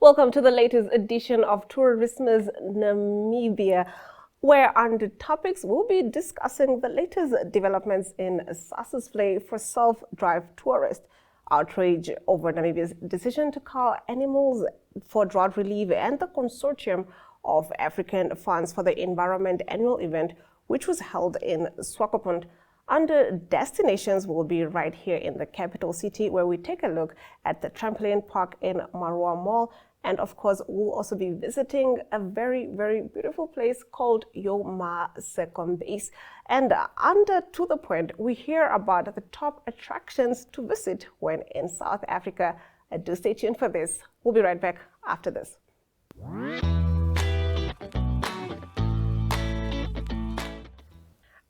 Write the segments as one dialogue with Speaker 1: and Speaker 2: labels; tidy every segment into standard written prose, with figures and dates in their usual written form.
Speaker 1: Welcome to the latest edition of Tourismus Namibia, where under topics we'll be discussing the latest developments in Sossusvlei for self-drive tourists, outrage over Namibia's decision to cull animals for drought relief, and the Consortium of African Funds for the Environment annual event, which was held in Swakopmund. Under destinations, we'll be right here in the capital city, where we take a look at the trampoline park in Maerua Mall. And of course, we'll also be visiting a very, very beautiful place called Jou Ma Kombuis. And under To The Point, we hear about the top attractions to visit when in South Africa. Do stay tuned for this. We'll be right back after this.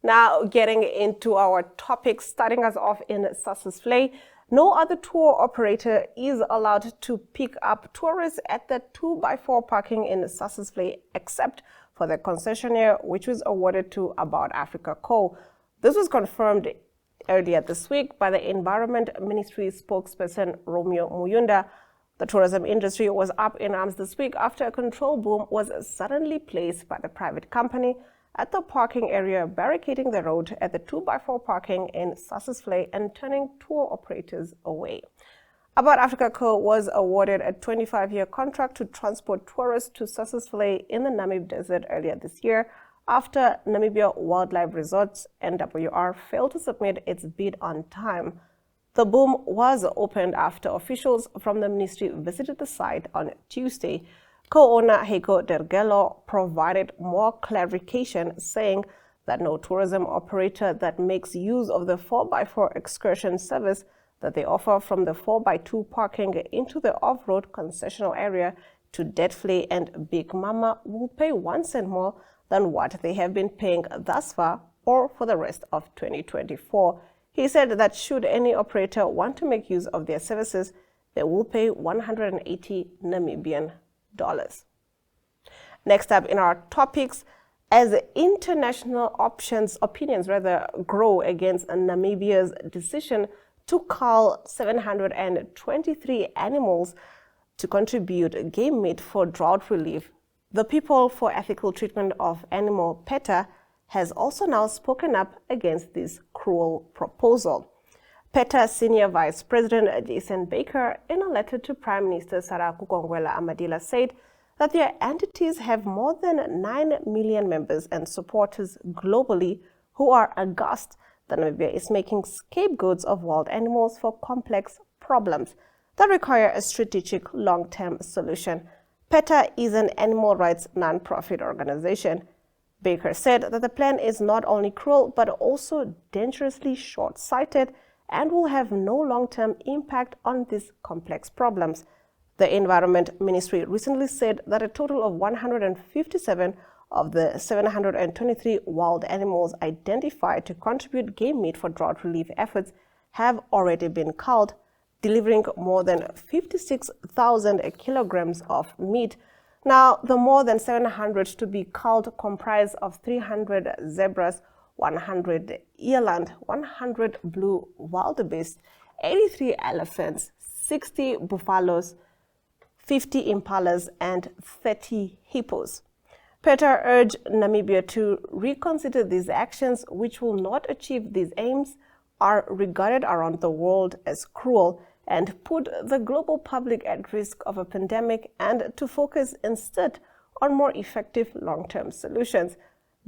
Speaker 1: Now, getting into our topics, starting us off in Sossusvlei. No other tour operator is allowed to pick up tourists at the 2x4 parking in Sossusvlei, except for the concessionaire, which was awarded to About Africa Co. This was confirmed earlier this week by the Environment Ministry spokesperson Romeo Muyunda. The tourism industry was up in arms this week after a control boom was suddenly placed by the private company at the parking area, barricading the road at the 2x4 parking in Sossusvlei and turning tour operators away. About Africa Co. was awarded a 25-year contract to transport tourists to Sossusvlei in the Namib Desert earlier this year, after Namibia Wildlife Resorts, NWR, failed to submit its bid on time. The boom was opened after officials from the ministry visited the site on Tuesday. Co-owner Heiko Dergelo provided more clarification, saying that no tourism operator that makes use of the 4x4 excursion service that they offer from the 4x2 parking into the off-road concessional area to Deadflay and Big Mama will pay 1 cent more than what they have been paying thus far or for the rest of 2024. He said that should any operator want to make use of their services, they will pay 180 Namibian dollars. Next up in our topics, as international opinions grow against Namibia's decision to cull 723 animals to contribute game meat for drought relief, the People for Ethical Treatment of Animal, PETA, has also now spoken up against this cruel proposal. PETA Senior Vice President Jason Baker, in a letter to Prime Minister Sarah Amadila, said that their entities have more than 9 million members and supporters globally who are aghast that Namibia is making scapegoats of wild animals for complex problems that require a strategic long-term solution. PETA is an animal rights non-profit organization. Baker said that the plan is not only cruel but also dangerously short-sighted and will have no long-term impact on these complex problems. The Environment Ministry recently said that a total of 157 of the 723 wild animals identified to contribute game meat for drought relief efforts have already been culled, delivering more than 56,000 kilograms of meat. Now, the more than 700 to be culled comprise of 300 zebras, 100 eland, 100 blue wildebeest, 83 elephants, 60 buffaloes, 50 impalas, and 30 hippos. PETA urged Namibia to reconsider these actions, which will not achieve these aims, are regarded around the world as cruel, and put the global public at risk of a pandemic, and to focus instead on more effective long-term solutions.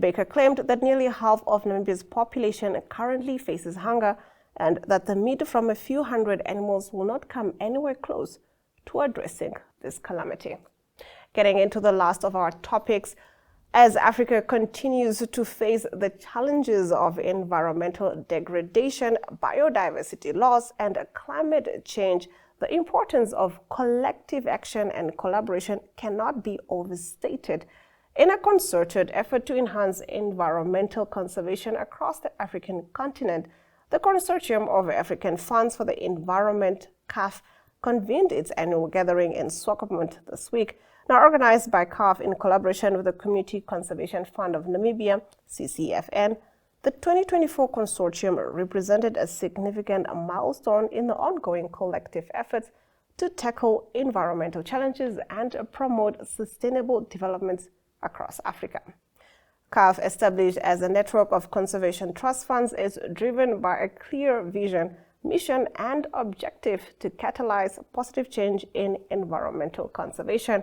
Speaker 1: Baker claimed that nearly half of Namibia's population currently faces hunger and that the meat from a few hundred animals will not come anywhere close to addressing this calamity. Getting into the last of our topics, as Africa continues to face the challenges of environmental degradation, biodiversity loss, and climate change, the importance of collective action and collaboration cannot be overstated. In a concerted effort to enhance environmental conservation across the African continent, the Consortium of African Funds for the Environment, CAF, convened its annual gathering in Swakopmund this week. Now organized by CAF in collaboration with the Community Conservation Fund of Namibia, CCFN, the 2024 consortium represented a significant milestone in the ongoing collective efforts to tackle environmental challenges and promote sustainable development across Africa. CAF, established as a network of conservation trust funds, is driven by a clear vision, mission, and objective to catalyze positive change in environmental conservation.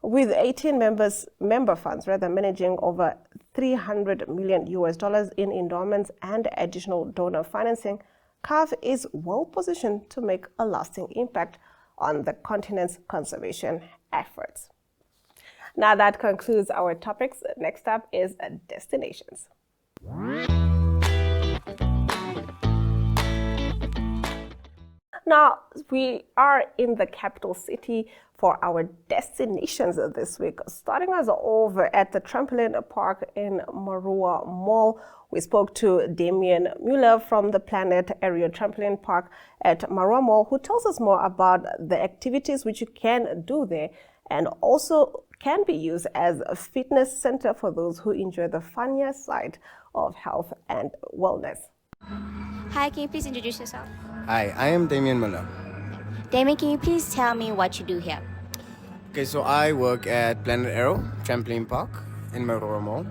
Speaker 1: With 18 member funds managing over $300 million in endowments and additional donor financing, CAF is well positioned to make a lasting impact on the continent's conservation efforts. Now that concludes our topics. Next up is destinations. Now, we are in the capital city for our destinations this week. Starting us off at the trampoline park in Maerua Mall, we spoke to Damien Muller from the Planet Area Trampoline Park at Maerua Mall, who tells us more about the activities which you can do there and also can be used as a fitness center for those who enjoy the funnier side of health and wellness.
Speaker 2: Hi, can you please introduce yourself?
Speaker 3: Hi, I am Damien Muller.
Speaker 2: Damien, can you please tell me what you do here?
Speaker 3: Okay, so I work at Planet Aero Trampoline Park in Maerua Mall.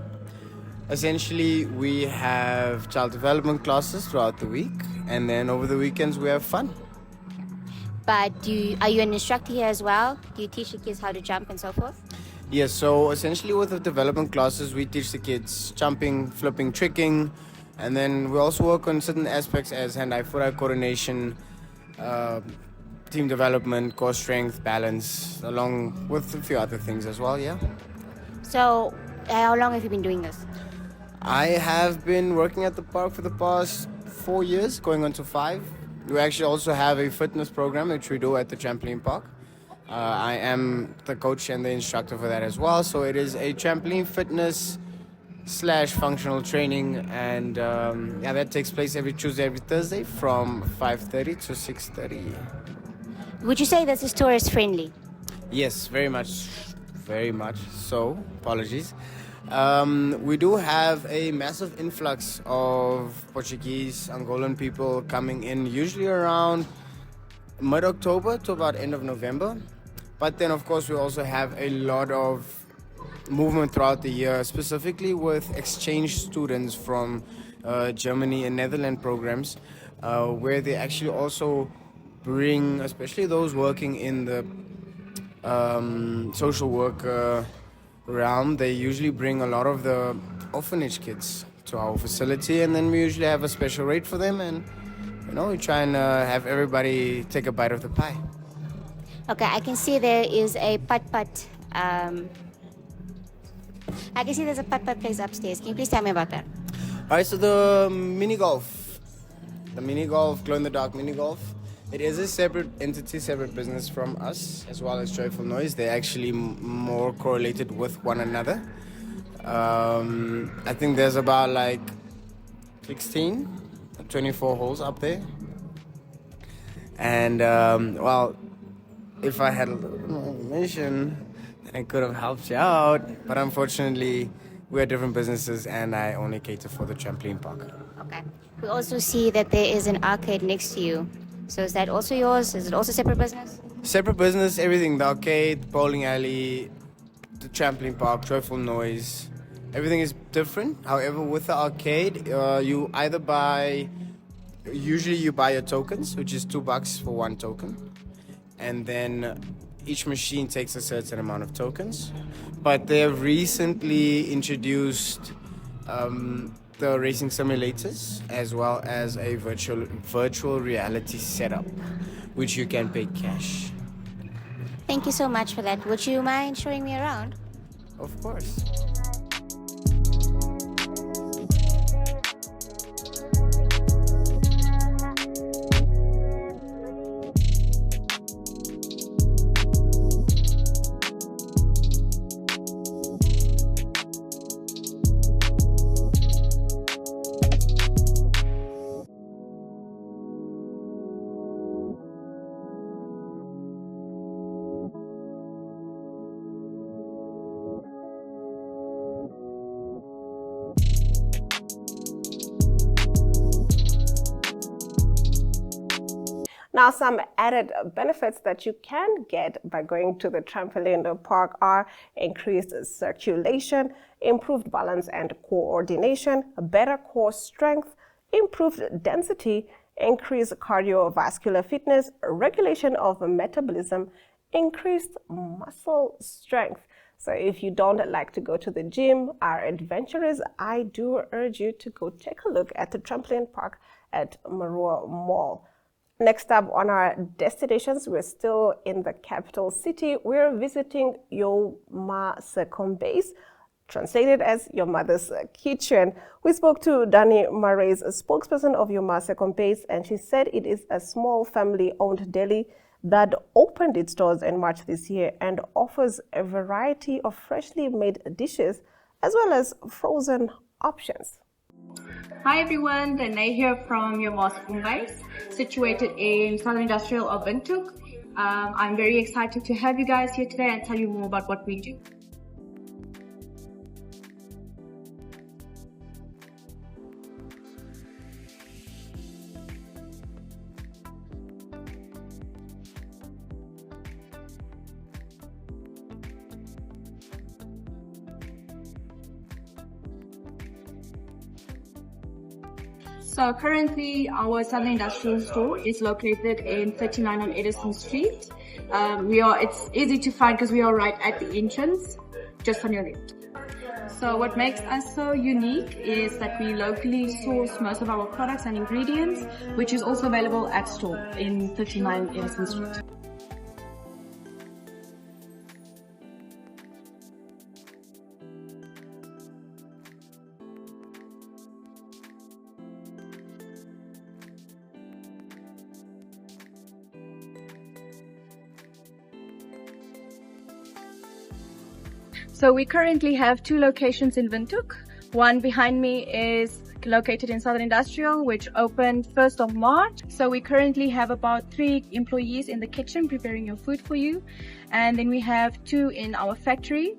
Speaker 3: Essentially, we have child development classes throughout the week, and then over the weekends we have fun.
Speaker 2: But are you an instructor here as well? Do you teach the kids how to jump and so forth?
Speaker 3: Yes, so essentially with the development classes, we teach the kids jumping, flipping, tricking, and then we also work on certain aspects as hand-eye, foot-eye coordination, team development, core strength, balance, along with a few other things as well, yeah.
Speaker 2: So, how long have you been doing this?
Speaker 3: I have been working at the park for the past 4 years, going on to 5. We actually also have a fitness program which we do at the trampoline park. I am the coach and the instructor for that as well. So it is a trampoline fitness / functional training, and that takes place every Tuesday, every Thursday from 5:30 to 6:30.
Speaker 2: Would you say this is tourist friendly?
Speaker 3: Yes, very much so. Apologies. We do have a massive influx of Portuguese, Angolan people coming in, usually around mid-October to about end of November. But then, of course, we also have a lot of movement throughout the year, specifically with exchange students from Germany and Netherlands programs, where they actually also bring, especially those working in the social work realm, they usually bring a lot of the orphanage kids to our facility, and then we usually have a special rate for them, and we try and have everybody take a bite of the pie.
Speaker 2: Okay, I can see there is a putt-putt. I can see there's a putt-putt place upstairs. Can you please tell me about that?
Speaker 3: All right, so the mini golf, glow-in-the-dark mini golf, it is a separate entity, separate business from us, as well as Joyful Noise. They're actually more correlated with one another. I think there's about 16, 24 holes up there. And, if I had a little bit more information, then I could have helped you out. But unfortunately, we're different businesses, and I only cater for the trampoline park.
Speaker 2: Okay. We also see that there is an arcade next to you. So is that also yours? Is it also separate business?
Speaker 3: Separate business, everything. The arcade, the bowling alley, the trampoline park, Joyful Noise. Everything is different. However, with the arcade, you either usually you buy your tokens, which is $2 for one token. And then each machine takes a certain amount of tokens. But they have recently introduced the racing simulators, as well as a virtual reality setup, which you can pay cash.
Speaker 2: Thank you so much for that. Would you mind showing me around?
Speaker 3: Of course.
Speaker 1: Now, some added benefits that you can get by going to the trampoline park are increased circulation, improved balance and coordination, better core strength, improved density, increased cardiovascular fitness, regulation of metabolism, increased muscle strength. So if you don't like to go to the gym, are adventurous, I do urge you to go take a look at the trampoline park at Maerua Mall. Next up on our destinations, we're still in the capital city. We're visiting Jou Ma Kombuis, translated as your mother's kitchen. We spoke to Danny Murray's spokesperson of Jou Ma Kombuis, and she said it is a small family-owned deli that opened its doors in March this year and offers a variety of freshly made dishes as well as frozen options.
Speaker 4: Hi everyone, Danae here from Jou Ma Kombuis, situated in Southern Industrial of Windhoek. I'm very excited to have you guys here today and tell you more about what we do. So currently our Southern Industrial store is located in 39 on Edison Street. It's easy to find because we are right at the entrance, just on your left. So what makes us so unique is that we locally source most of our products and ingredients, which is also available at store in 39 Edison Street. So we currently have 2 locations in Windhoek. One behind me is located in Southern Industrial, which opened 1st of March. So we currently have about 3 employees in the kitchen preparing your food for you. And then we have 2 in our factory.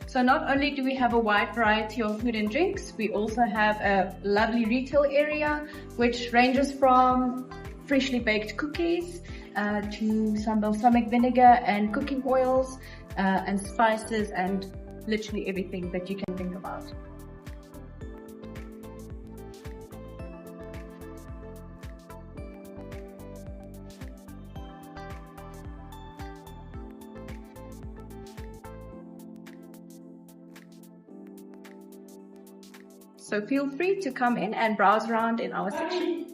Speaker 4: So not only do we have a wide variety of food and drinks, we also have a lovely retail area, which ranges from freshly baked cookies to some balsamic vinegar and cooking oils and spices and literally everything that you can think about. So feel free to come in and browse around in our section.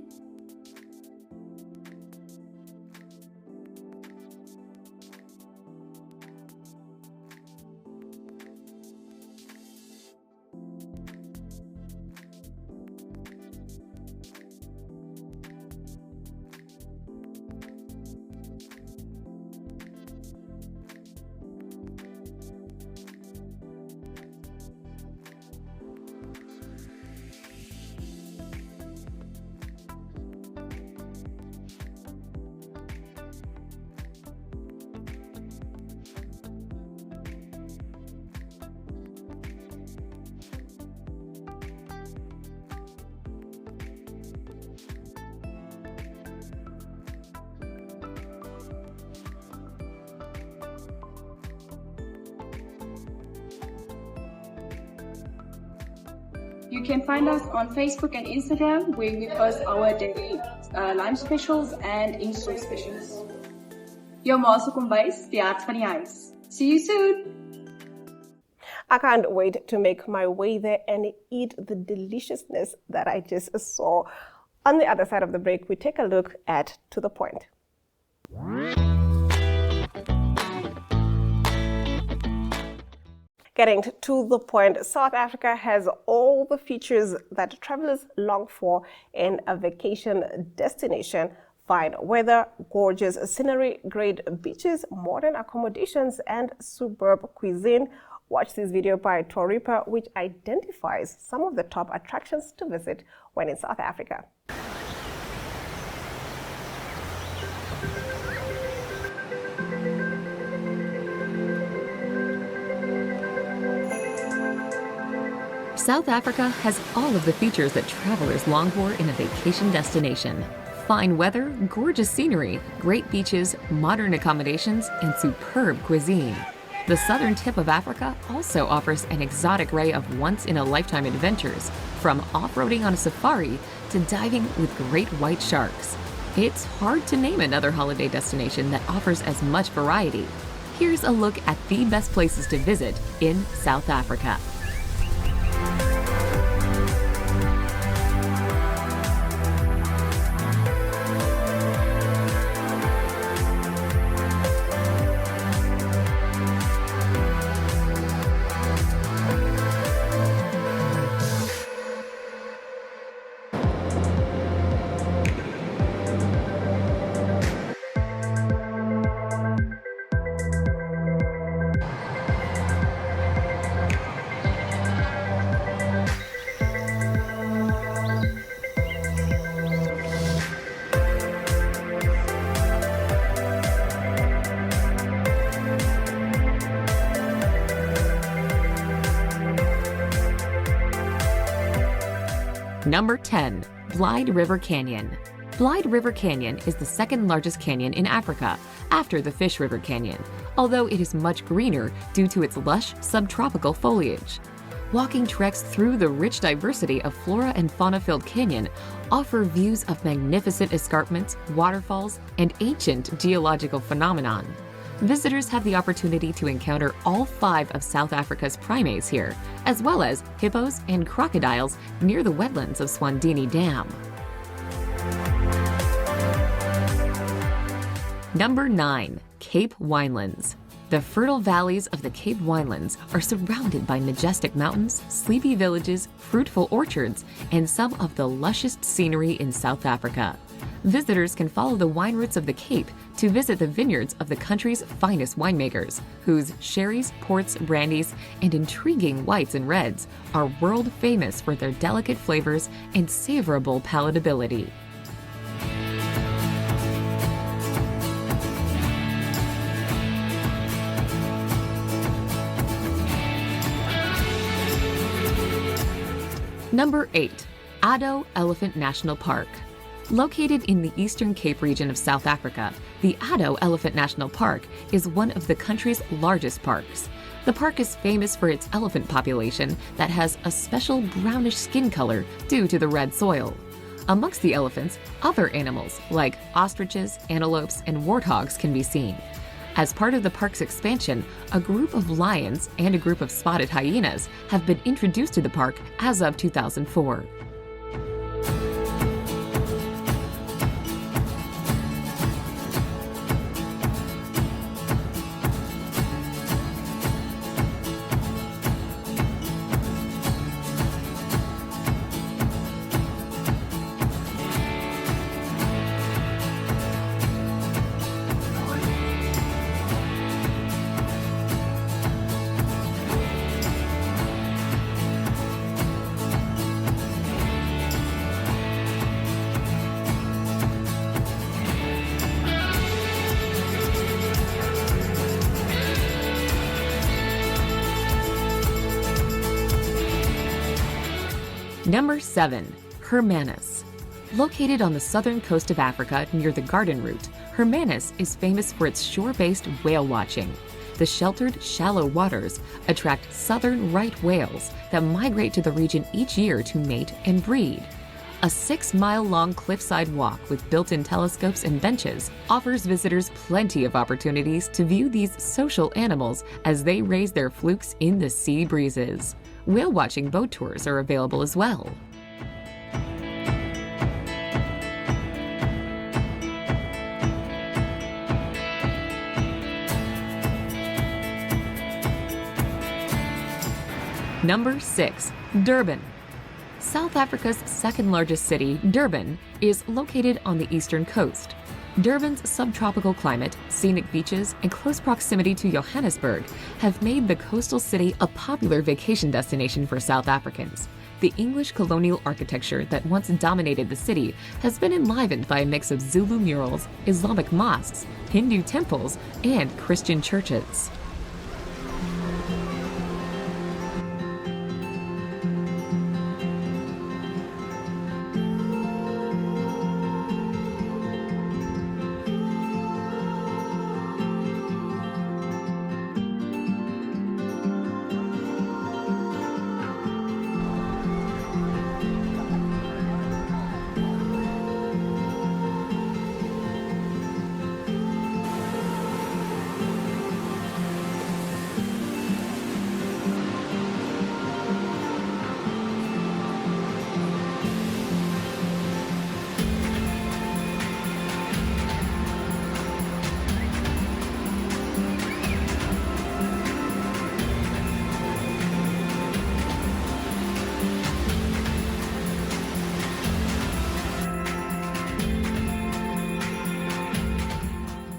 Speaker 4: You can find us on Facebook and Instagram, where we post our daily lunch specials and in-store specials. Jou Ma Kombuis, die hart van die huis. See you soon!
Speaker 1: I can't wait to make my way there and eat the deliciousness that I just saw. On the other side of the break, we take a look at To The Point. Getting to the point, South Africa has all the features that travelers long for in a vacation destination. Fine weather, gorgeous scenery, great beaches, modern accommodations, and superb cuisine. Watch this video by Toripa, which identifies some of the top attractions to visit when in South Africa.
Speaker 5: South Africa has all of the features that travelers long for in a vacation destination. Fine weather, gorgeous scenery, great beaches, modern accommodations, and superb cuisine. The southern tip of Africa also offers an exotic array of once-in-a-lifetime adventures, from off-roading on a safari to diving with great white sharks. It's hard to name another holiday destination that offers as much variety. Here's a look at the best places to visit in South Africa. Number 10. Blyde River Canyon. Blyde River Canyon is the second largest canyon in Africa, after the Fish River Canyon, although it is much greener due to its lush subtropical foliage. Walking treks through the rich diversity of flora and fauna-filled canyon offer views of magnificent escarpments, waterfalls, and ancient geological phenomenon. Visitors have the opportunity to encounter all 5 of South Africa's primates here, as well as hippos and crocodiles near the wetlands of Swandini Dam. Number 9. Cape Winelands. The fertile valleys of the Cape Winelands are surrounded by majestic mountains, sleepy villages, fruitful orchards, and some of the lushest scenery in South Africa. Visitors can follow the wine routes of the Cape to visit the vineyards of the country's finest winemakers, whose sherries, ports, brandies, and intriguing whites and reds are world famous for their delicate flavors and savorable palatability. Number 8. Addo Elephant National Park. Located in the Eastern Cape region of South Africa, the Addo Elephant National Park is one of the country's largest parks. The park is famous for its elephant population that has a special brownish skin color due to the red soil. Amongst the elephants, other animals like ostriches, antelopes, and warthogs can be seen. As part of the park's expansion, a group of lions and a group of spotted hyenas have been introduced to the park as of 2004. Number 7. Hermanus. Located on the southern coast of Africa near the Garden Route, Hermanus is famous for its shore-based whale watching. The sheltered, shallow waters attract southern right whales that migrate to the region each year to mate and breed. A 6-mile-long cliffside walk with built-in telescopes and benches offers visitors plenty of opportunities to view these social animals as they raise their flukes in the sea breezes. Whale-watching boat tours are available as well. Number 6. Durban. South Africa's second-largest city, Durban, is located on the eastern coast. Durban's subtropical climate, scenic beaches, and close proximity to Johannesburg have made the coastal city a popular vacation destination for South Africans. The English colonial architecture that once dominated the city has been enlivened by a mix of Zulu murals, Islamic mosques, Hindu temples, and Christian churches.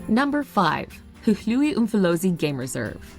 Speaker 5: Number 5. Hluhluwe Umfolozi Game Reserve.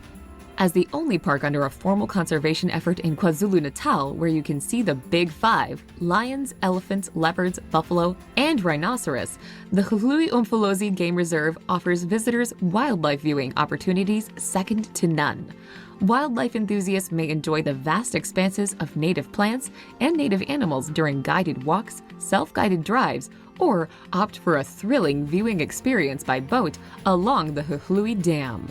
Speaker 5: As the only park under a formal conservation effort in KwaZulu-Natal where you can see the Big Five, lions, elephants, leopards, buffalo, and rhinoceros, the Hluhluwe Umfolozi Game Reserve offers visitors wildlife viewing opportunities second to none. Wildlife enthusiasts may enjoy the vast expanses of native plants and native animals during guided walks, self-guided drives, or opt for a thrilling viewing experience by boat along the Hluhluwe Dam.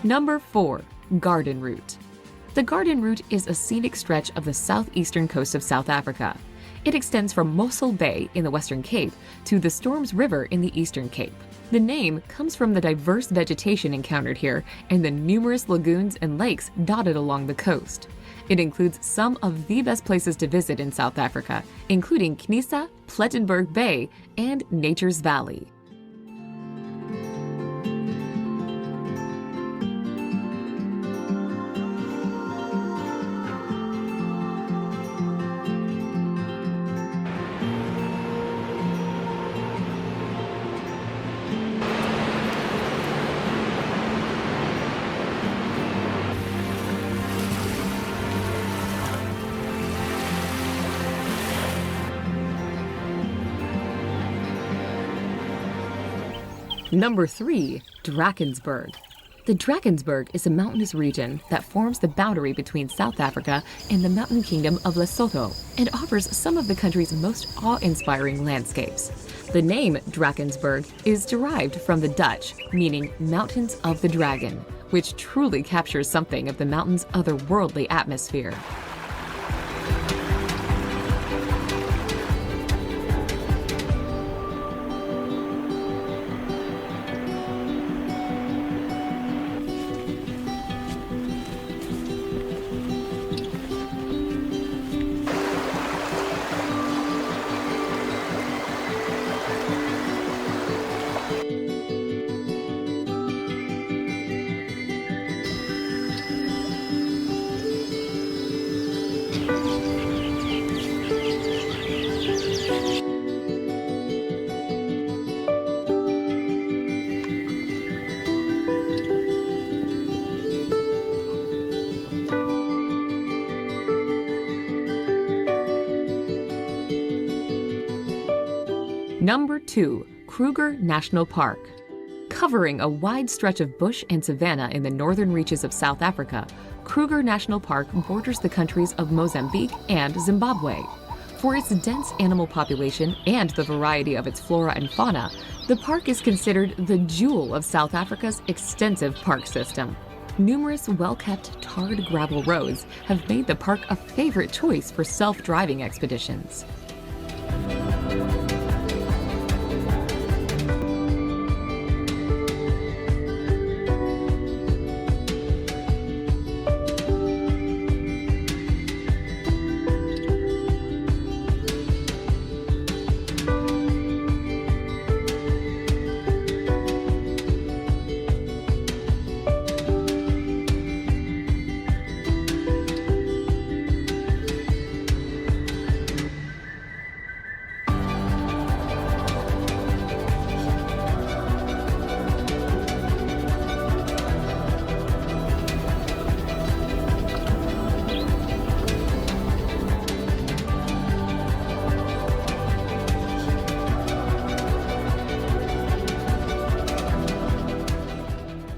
Speaker 5: Number 4. Garden Route. The Garden Route is a scenic stretch of the southeastern coast of South Africa. It extends from Mossel Bay in the Western Cape to the Storms River in the Eastern Cape. The name comes from the diverse vegetation encountered here and the numerous lagoons and lakes dotted along the coast. It includes some of the best places to visit in South Africa, including Knisa, Plettenberg Bay, and Nature's Valley. Number 3. Drakensberg. The Drakensberg is a mountainous region that forms the boundary between South Africa and the mountain kingdom of Lesotho and offers some of the country's most awe-inspiring landscapes. The name Drakensberg is derived from the Dutch, meaning Mountains of the Dragon, which truly captures something of the mountain's otherworldly atmosphere. Number 2. Kruger National Park. Covering a wide stretch of bush and savanna in the northern reaches of South Africa, Kruger National Park borders the countries of Mozambique and Zimbabwe. For its dense animal population and the variety of its flora and fauna, the park is considered the jewel of South Africa's extensive park system. Numerous well-kept tarred gravel roads have made the park a favorite choice for self-driving expeditions.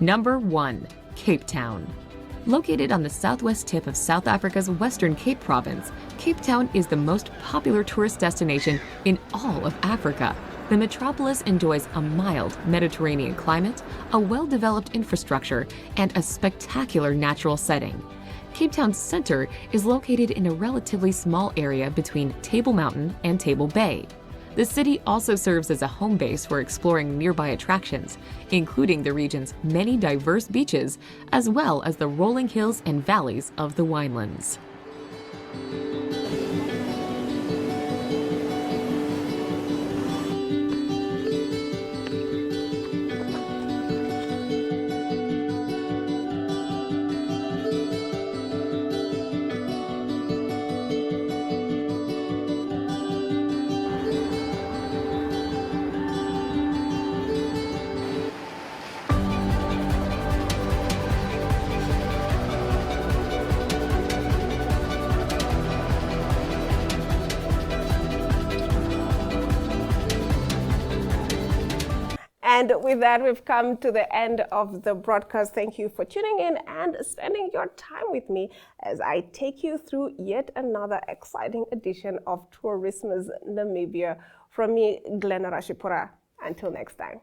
Speaker 5: Number 1. Cape Town. Located on the southwest tip of South Africa's Western Cape Province, Cape Town is the most popular tourist destination in all of Africa. The metropolis enjoys a mild Mediterranean climate, a well-developed infrastructure, and a spectacular natural setting. Cape Town's center is located in a relatively small area between Table Mountain and Table Bay. The city also serves as a home base for exploring nearby attractions, including the region's many diverse beaches, as well as the rolling hills and valleys of the Winelands.
Speaker 1: And with that, we've come to the end of the broadcast. Thank you for tuning in and spending your time with me as I take you through yet another exciting edition of Tourismus Namibia. From me, Glenn Rashipura. Until next time.